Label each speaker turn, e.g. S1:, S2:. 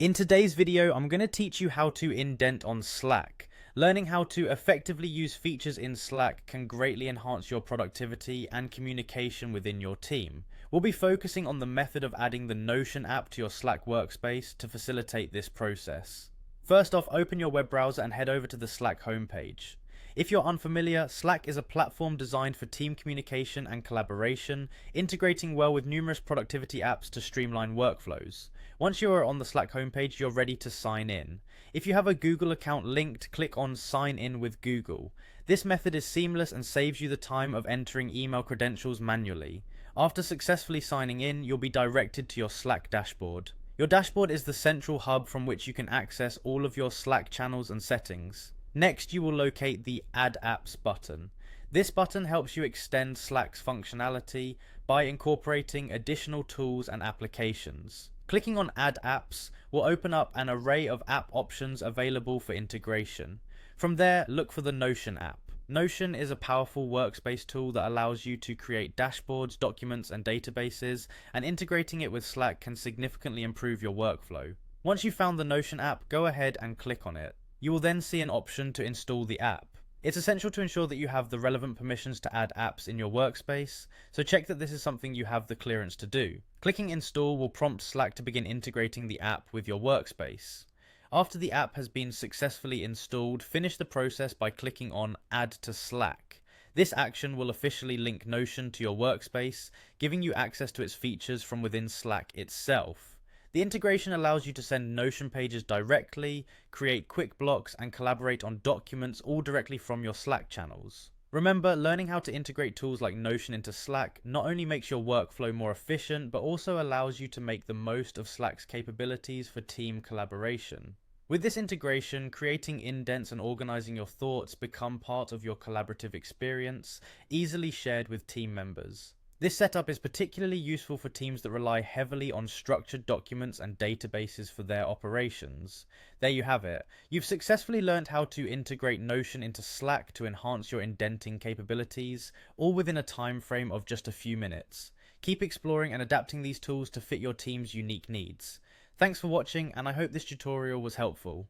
S1: In today's video, I'm going to teach you how to indent on Slack. Learning how to effectively use features in Slack can greatly enhance your productivity and communication within your team. We'll be focusing on the method of adding the Notion app to your Slack workspace to facilitate this process. First off, open your web browser and head over to the Slack homepage. If you're unfamiliar, Slack is a platform designed for team communication and collaboration, integrating well with numerous productivity apps to streamline workflows. Once you are on the Slack homepage, you're ready to sign in. If you have a Google account linked, click on Sign In with Google. This method is seamless and saves you the time of entering email credentials manually. After successfully signing in, you'll be directed to your Slack dashboard. Your dashboard is the central hub from which you can access all of your Slack channels and settings. Next, you will locate the Add Apps button. This button helps you extend Slack's functionality by incorporating additional tools and applications. Clicking on Add Apps will open up an array of app options available for integration. From there, look for the Notion app. Notion is a powerful workspace tool that allows you to create dashboards, documents, and databases, and integrating it with Slack can significantly improve your workflow. Once you've found the Notion app, go ahead and click on it. You will then see an option to install the app. It's essential to ensure that you have the relevant permissions to add apps in your workspace, so check that this is something you have the clearance to do. Clicking install will prompt Slack to begin integrating the app with your workspace. After the app has been successfully installed, finish the process by clicking on Add to Slack. This action will officially link Notion to your workspace, giving you access to its features from within Slack itself. The integration allows you to send Notion pages directly, create quick blocks, and collaborate on documents all directly from your Slack channels. Remember, learning how to integrate tools like Notion into Slack not only makes your workflow more efficient, but also allows you to make the most of Slack's capabilities for team collaboration. With this integration, creating indents and organizing your thoughts become part of your collaborative experience, easily shared with team members. This setup is particularly useful for teams that rely heavily on structured documents and databases for their operations. There you have it. You've successfully learned how to integrate Notion into Slack to enhance your indenting capabilities, all within a time frame of just a few minutes. Keep exploring and adapting these tools to fit your team's unique needs. Thanks for watching, and I hope this tutorial was helpful.